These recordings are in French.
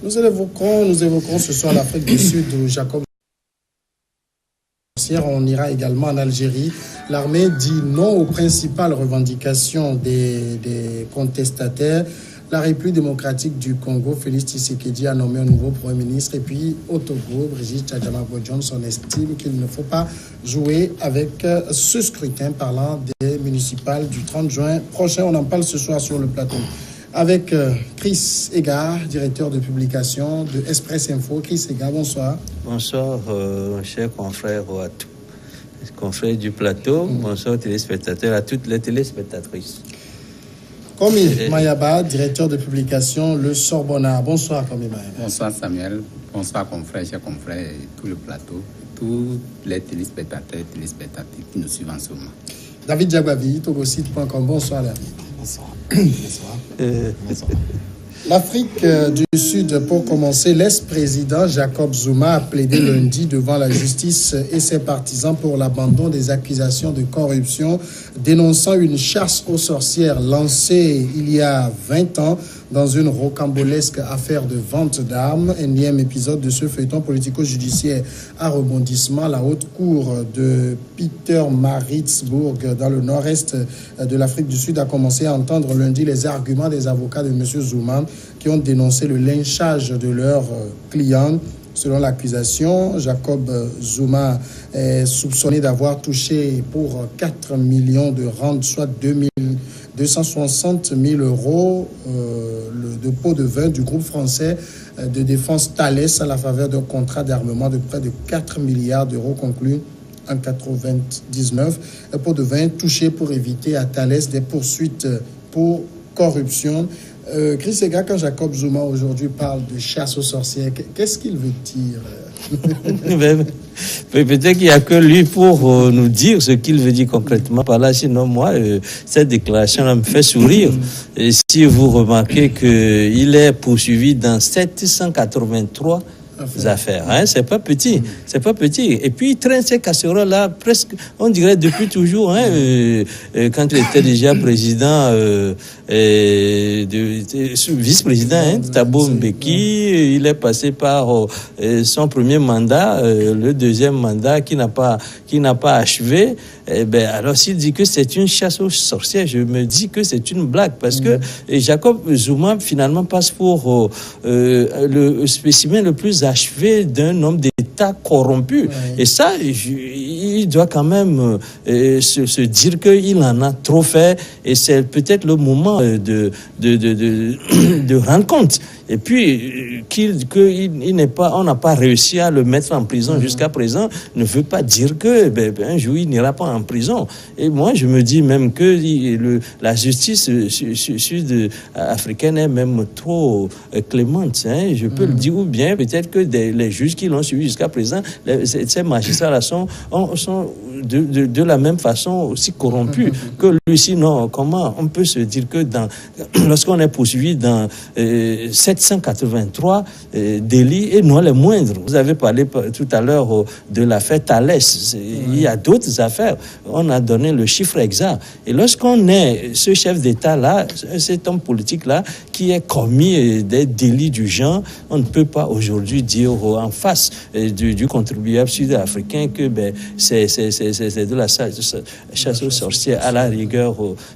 Nous évoquons ce soir l'Afrique du Sud où Jacob on ira également en Algérie. L'armée dit non aux principales revendications des contestataires. La République démocratique du Congo, Félix Tshisekedi, a nommé un nouveau Premier ministre. Et puis, au Togo, Brigitte Tchadjama-Johnson estime qu'il ne faut pas jouer avec ce scrutin parlant des municipales du 30 juin prochain. On en parle ce soir sur le plateau avec Chris Ega, directeur de publication de Express Info. Chris Ega, bonsoir. Bonsoir, chers confrères à tous les confrères du plateau. Bonsoir, téléspectateurs, à toutes les téléspectatrices. Komi Mayaba, directeur de publication Le Sorbonnard. Bonsoir, Komi Mayaba. Bonsoir, Samuel. Bonsoir, confrères, chers confrères, et tout le plateau, tous les téléspectateurs et téléspectatrices qui nous suivent en ce moment. David Diagbavi, togosite.com. Bonsoir, David. Bonsoir. Bonsoir. Bonsoir. L'Afrique du Sud, pour commencer, l'ex-président Jacob Zuma a plaidé lundi devant la justice et ses partisans pour l'abandon des accusations de corruption, dénonçant une chasse aux sorcières lancée il y a 20 ans dans une rocambolesque affaire de vente d'armes. Énième épisode de ce feuilleton politico-judiciaire à rebondissement. La haute cour de Pietermaritzburg, dans le nord-est de l'Afrique du Sud, a commencé à entendre lundi les arguments des avocats de M. Zuma qui ont dénoncé le lynchage de leurs clients. Selon l'accusation, Jacob Zuma est soupçonné d'avoir touché pour 4 millions de rand, soit 260 000 euros, le dépôt de vin du groupe français de défense Thales à la faveur d'un contrat d'armement de près de 4 milliards d'euros conclu en 1999. Un pot de vin touché pour éviter à Thales des poursuites pour corruption. Chris Ega, quand Jacob Zuma aujourd'hui parle de chasse aux sorcières, qu'est-ce qu'il veut dire? Peut-être qu'il n'y a que lui pour nous dire ce qu'il veut dire concrètement par là. Sinon, moi, cette déclaration me fait sourire. Et si vous remarquez qu'il est poursuivi dans 783 affaires, hein, c'est pas petit, c'est pas petit. Et puis il traîne ces casseroles-là presque, on dirait depuis toujours, hein, quand il était déjà président, vice-président, hein, Thabo Mbeki, il est passé par son premier mandat, le deuxième mandat qui n'a pas achevé. Eh ben, alors s'il dit que c'est une chasse aux sorcières, je me dis que c'est une blague, parce que Jacob Zuma finalement passe pour le spécimen le plus achevé d'un homme d'État corrompu. Ouais. Et ça, il doit quand même se dire qu'il en a trop fait, et c'est peut-être le moment de rendre compte. Et puis, on n'a pas réussi à le mettre en prison jusqu'à présent, ne veut pas dire que un jour il n'ira pas en prison. Et moi, je me dis même que la justice sud-africaine est même trop clémente. Hein, je peux le dire, ou bien peut-être que les juges qui l'ont suivi jusqu'à présent, ces magistrats-là sont de la même façon aussi corrompus que lui. Sinon, comment on peut se dire que lorsqu'on est poursuivi dans 783 délits, et non les moindres. Vous avez parlé tout à l'heure de l'affaire Thales. Il y a d'autres affaires. On a donné le chiffre exact. Et lorsqu'on est ce chef d'État-là, cet homme politique-là, qui a commis des délits du genre, on ne peut pas aujourd'hui dire en face du contribuable sud-africain que c'est de la chasse aux sorcières. À la rigueur,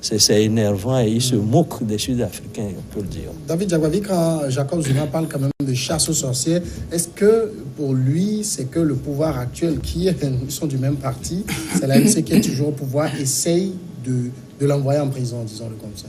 c'est énervant, et il se moque des Sud-Africains, on peut le dire. David Diagbavi, quand Jacob Zuma parle quand même de chasse aux sorcières, est-ce que pour lui, c'est que le pouvoir actuel, ils sont du même parti, c'est l'ANC qui est toujours au pouvoir, essaye de l'envoyer en prison, disons-le comme ça?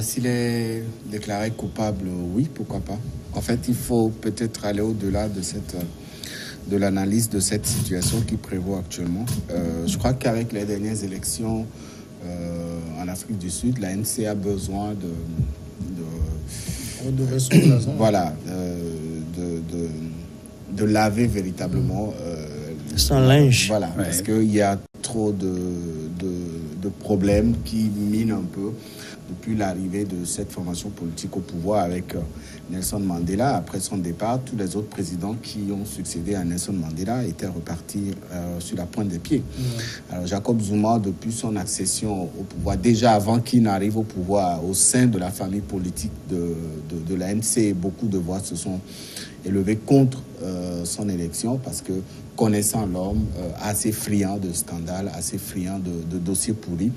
S'il est déclaré coupable, oui, pourquoi pas. En fait, il faut peut-être aller au-delà de l'analyse de cette situation qui prévaut actuellement. Je crois qu'avec les dernières élections en Afrique du Sud, l'ANC a besoin de laver véritablement son linge. Voilà, parce qu'il y a trop de problèmes qui minent un peu depuis l'arrivée de cette formation politique au pouvoir avec Nelson Mandela. Après son départ, tous les autres présidents qui ont succédé à Nelson Mandela étaient repartis sur la pointe des pieds. Alors Jacob Zuma, depuis son accession au pouvoir, déjà avant qu'il n'arrive au pouvoir, au sein de la famille politique de l'ANC, beaucoup de voix se sont élevées contre son élection parce que, connaissant l'homme, assez friand de scandales, assez friand de dossiers pourris.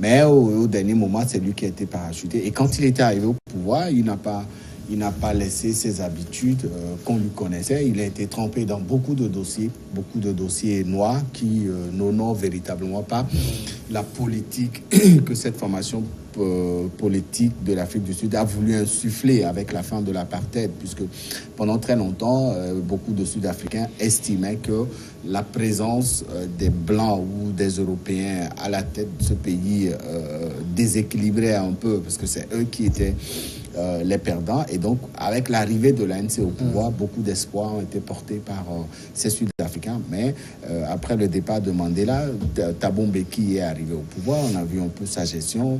Mais au dernier moment, c'est lui qui a été parachuté. Et quand il était arrivé au pouvoir, il n'a pas laissé ses habitudes qu'on lui connaissait. Il a été trempé dans beaucoup de dossiers noirs qui n'honorent véritablement pas la politique que cette formation politique de l'Afrique du Sud a voulu insuffler avec la fin de l'apartheid, puisque pendant très longtemps, beaucoup de Sud-Africains estimaient que la présence des Blancs ou des Européens à la tête de ce pays déséquilibrait un peu, parce que c'est eux qui étaient les perdants. Et donc, avec l'arrivée de l'ANC au pouvoir, beaucoup d'espoirs ont été portés par ces Sud-Africains. Mais après le départ de Mandela, Thabo Mbeki est arrivé au pouvoir. On a vu un peu sa gestion.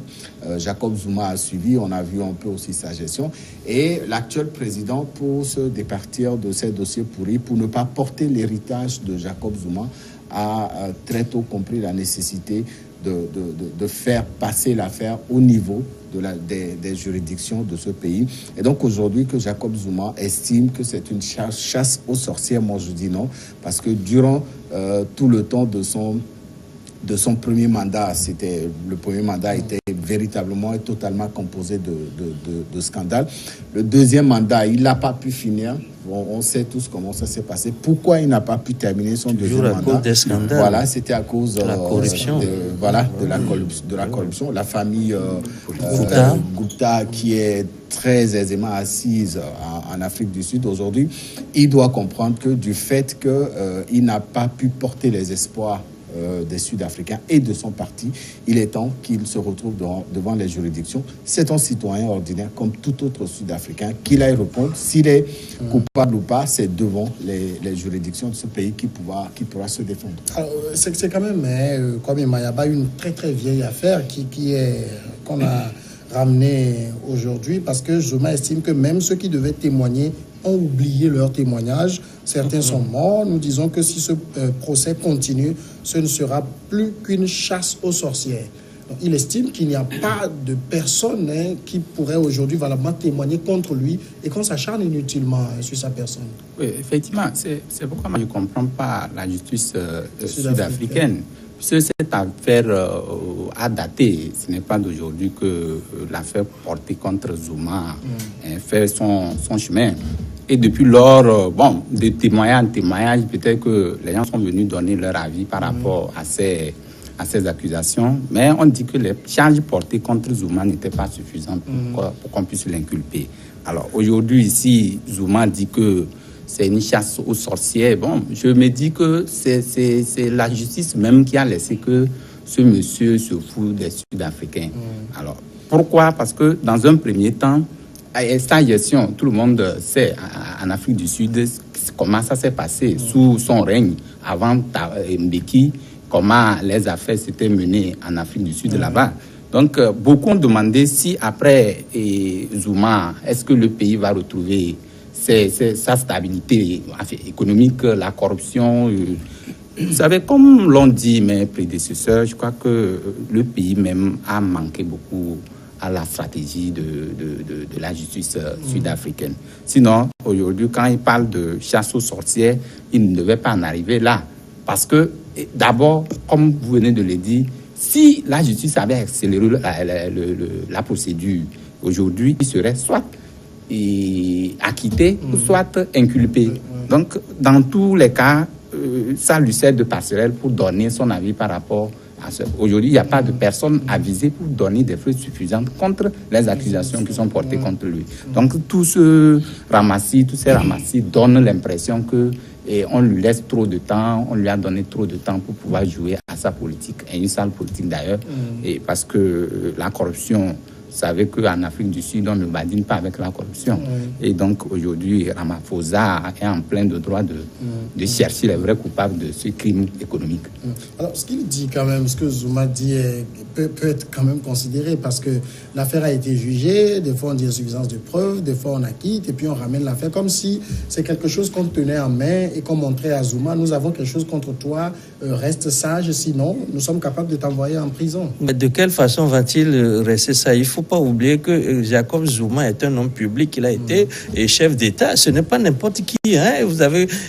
Jacob Zuma a suivi. On a vu un peu aussi sa gestion. Et l'actuel président, pour se départir de ces dossiers pourris, pour ne pas porter l'héritage de Jacob Zuma, a très tôt compris la nécessité de faire passer l'affaire au niveau des juridictions de ce pays. Et donc aujourd'hui que Jacob Zuma estime que c'est une chasse aux sorcières, moi je dis non, parce que durant tout le temps de son premier mandat, le premier mandat était véritablement et totalement composé de scandales. Le deuxième mandat, il n'a pas pu finir. On sait tous comment ça s'est passé. Pourquoi il n'a pas pu terminer son deuxième mandat? À cause des scandales. Voilà, c'était à cause de la corruption. De la corruption. La famille Gupta, qui est très aisément assise en Afrique du Sud aujourd'hui, il doit comprendre que du fait qu'il n'a pas pu porter les espoirs des Sud-Africains et de son parti, il est temps qu'il se retrouve devant les juridictions. C'est un citoyen ordinaire comme tout autre Sud-Africain qu'il aille répondre. S'il est coupable ou pas, c'est devant les juridictions de ce pays qu'il pourra se défendre. Alors, c'est quand même, comme Mayaba, une très très vieille affaire qu'on a ramenée aujourd'hui, parce que Zuma estime que même ceux qui devaient témoigner ont oublié leur témoignage. Certains sont morts. Nous disons que si ce procès continue, ce ne sera plus qu'une chasse aux sorcières. Donc, il estime qu'il n'y a pas de personne qui pourrait aujourd'hui valablement témoigner contre lui et qu'on s'acharne inutilement sur sa personne. Oui, effectivement, c'est pourquoi moi je ne comprends pas la justice sud-africaine. Puisque cette affaire a daté, ce n'est pas d'aujourd'hui que l'affaire portée contre Zuma fait son chemin. Et depuis lors, de témoignage en témoignage, peut-être que les gens sont venus donner leur avis par rapport à ces accusations. Mais on dit que les charges portées contre Zuma n'étaient pas suffisantes pour qu'on puisse l'inculper. Alors aujourd'hui, ici, Zuma dit que c'est une chasse aux sorcières. Bon, je me dis que c'est la justice même qui a laissé que ce monsieur se fout des Sud-Africains. Alors, pourquoi? Parce que dans un premier temps, sa gestion, tout le monde sait en Afrique du Sud comment ça s'est passé sous son règne avant Mbeki, comment les affaires s'étaient menées en Afrique du Sud là-bas. Donc, beaucoup ont demandé si après Zuma, est-ce que le pays va retrouver sa stabilité économique, la corruption. Vous savez, comme l'ont dit mes prédécesseurs, je crois que le pays même a manqué beaucoup à la stratégie de la justice sud-africaine. Sinon, aujourd'hui, quand il parle de chasse aux sorcières, il ne devait pas en arriver là. Parce que, d'abord, comme vous venez de le dire, si la justice avait accéléré la procédure aujourd'hui, il serait soit acquitté ou soit inculpé. Donc, dans tous les cas, ça lui sert de passerelle pour donner son avis par rapport à ça. Aujourd'hui, il n'y a pas de personne avisée pour donner des preuves suffisantes contre les accusations qui sont portées contre lui. Donc, tous ces ramassis donnent l'impression que on lui laisse trop de temps, on lui a donné trop de temps pour pouvoir jouer à sa politique, et une sale politique d'ailleurs, et parce que la corruption savez qu'en Afrique du Sud, on ne badine pas avec la corruption. Et donc, aujourd'hui, Ramaphosa est en plein de droit de chercher les vrais coupables de ce crime économique. Alors, ce qu'il dit quand même, ce que Zuma dit peut être quand même considéré, parce que l'affaire a été jugée, des fois on dit insuffisance de preuves, des fois on acquitte, et puis on ramène l'affaire comme si c'est quelque chose qu'on tenait en main et qu'on montrait à Zuma, nous avons quelque chose contre toi, reste sage, sinon nous sommes capables de t'envoyer en prison. Mais de quelle façon va-t-il rester ça? Il ne faut pas oublier que Jacob Zuma est un homme public, il a été chef d'État, ce n'est pas n'importe qui. Hein?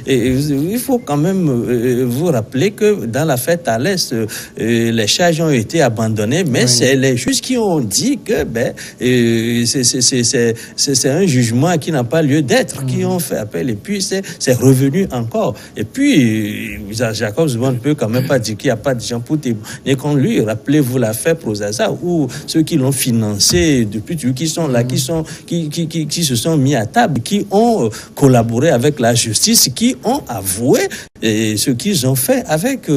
Il faut quand même vous rappeler que dans l'affaire Thalès, les charges ont été abandonnées, mais c'est les juges qui ont dit que c'est un jugement qui n'a pas lieu d'être, qui ont fait appel, et puis c'est revenu encore. Et puis, Jacob Zuma ne peut quand même pas dire qu'il n'y a pas de gens pour témoigner contre lui. Rappelez-vous l'affaire Prozaza, où ceux qui l'ont financé depuis toujours, qui sont là, qui se sont mis à table, qui ont collaboré avec la justice, qui ont avoué ce qu'ils ont fait avec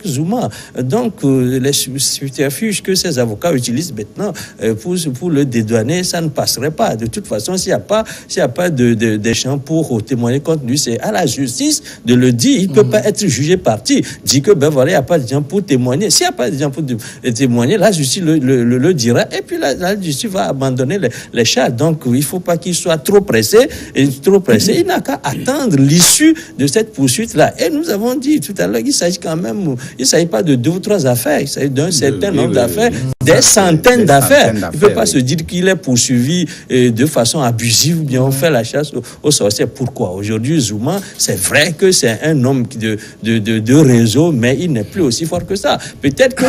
Zuma. Donc, les subterfuges que ces avocats utilisent maintenant pour le dédouaner, ça ne passerait pas. De toute façon, s'il n'y a pas de champs pour témoigner contre lui, c'est à la justice de le dire. Il ne peut pas être jugé parti. Dit que, il n'y a pas de gens pour témoigner. S'il n'y a pas de gens pour témoigner, la justice le dira, et puis la justice va abandonner les charges. Donc, il ne faut pas qu'il soit trop pressé. Il n'a qu'à attendre l'issue de cette poursuite-là. Et nous avons dit tout à l'heure qu'il s'agit quand même, il ne s'agit pas de 2 ou 3 affaires, il s'agit d'un certain nombre d'affaires, des centaines d'affaires. Il ne peut pas se dire qu'il est poursuivi de façon abusive, ou bien on fait la chasse aux sorcières. Pourquoi? Aujourd'hui, Zuma, c'est vrai que c'est un homme de réseau, mais il n'est plus aussi fort que ça. Peut-être que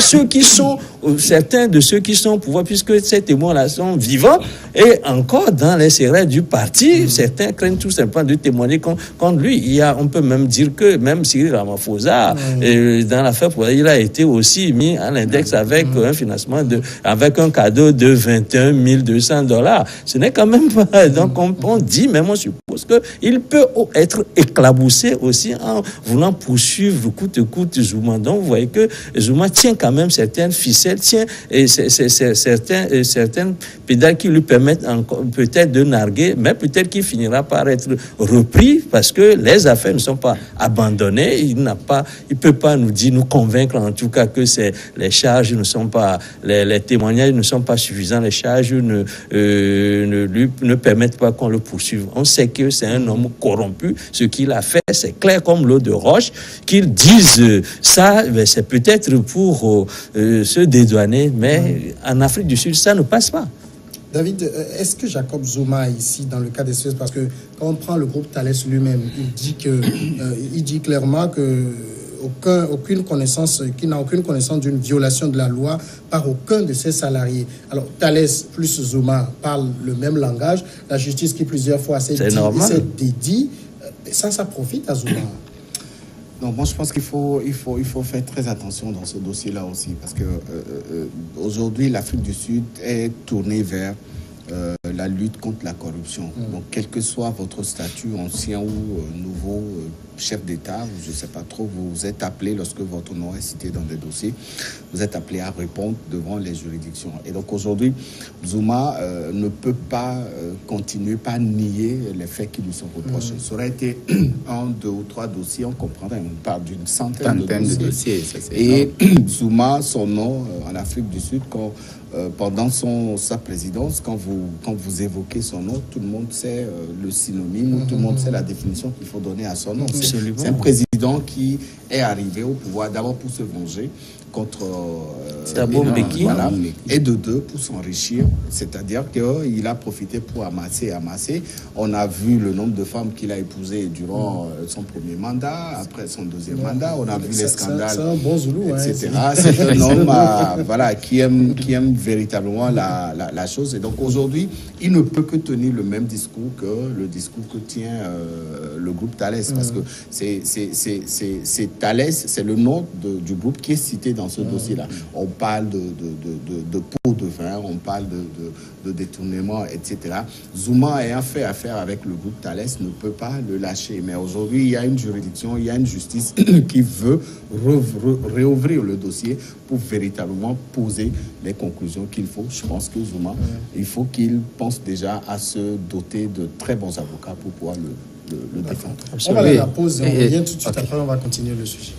certains de ceux qui sont au pouvoir, puisque ces témoins-là sont vivants, et encore dans les serrés du parti, certains craignent tout simplement de témoigner contre lui. On peut même dire que même Cyril Ramaphosa, dans l'affaire, il a été aussi mis à l'index avec un financement avec un cadeau de $21 200. Ce n'est quand même pas. Donc on dit, même on suppose qu'il peut être éclaboussé aussi en voulant poursuivre coûte que coûte Zuma. Donc vous voyez que Zuma tient quand même certaines ficelles, certaines pédales qui lui permettent peut-être de narguer, mais peut-être qu'il finira par être repris parce que les affaires ne sont pas abandonnées. Il ne peut pas nous convaincre en tout cas que les charges ne sont pas, les témoignages ne sont pas suffisants, les charges ne permettent pas qu'on le poursuive. On sait que c'est un homme corrompu. Ce qu'il a fait, c'est clair comme l'eau de roche. Qu'ils disent ça, c'est peut-être pour se dédouaner, mais en Afrique du Sud, ça ne passe pas. David, est-ce que Jacob Zuma ici, dans le cas des Suez, parce que quand on prend le groupe Thalès lui-même, il dit clairement que qu'il n'a aucune connaissance d'une violation de la loi par aucun de ses salariés. Alors, Thalès plus Zuma parlent le même langage. La justice qui plusieurs fois s'est dédiée, ça profite à Zuma. Non, moi je pense qu'il faut faire très attention dans ce dossier-là aussi, parce que aujourd'hui l'Afrique du Sud est tournée vers la lutte contre la corruption. Donc, quel que soit votre statut, ancien ou nouveau chef d'État, je ne sais pas trop, vous êtes appelé, lorsque votre nom est cité dans des dossiers, vous êtes appelé à répondre devant les juridictions. Et donc aujourd'hui, Zuma ne peut pas continuer, pas nier les faits qui lui sont reprochés. Ça aurait été 1, 2 ou 3 dossiers, on comprendrait, on parle d'une centaine de dossiers. Et Zuma, son nom en Afrique du Sud, pendant sa présidence, quand vous évoquez son nom, tout le monde sait le synonyme, tout le monde sait la définition qu'il faut donner à son nom. C'est un président qui est arrivé au pouvoir d'abord pour se venger contre Thabo Mbeki, voilà, et de 2 pour s'enrichir, c'est-à-dire qu'il a profité pour amasser. On a vu le nombre de femmes qu'il a épousées durant son premier mandat, après son deuxième mandat, on a vu les scandales, c'est un bon Zoulou, etc. C'est un homme qui aime véritablement la chose, et donc aujourd'hui il ne peut que tenir le même discours que le discours que tient le groupe Thalès, parce que c'est Thalès, c'est le nom du groupe qui est cité dans dans ce dossier-là. On parle de pots de vin, on parle de détournement, etc. Zuma ayant fait affaire avec le groupe Thales ne peut pas le lâcher. Mais aujourd'hui, il y a une juridiction, il y a une justice qui veut réouvrir le dossier pour véritablement poser les conclusions qu'il faut. Je pense que Zuma, il faut qu'il pense déjà à se doter de très bons avocats pour pouvoir le défendre. On va aller à la pause et on revient tout de suite après, on va continuer le sujet.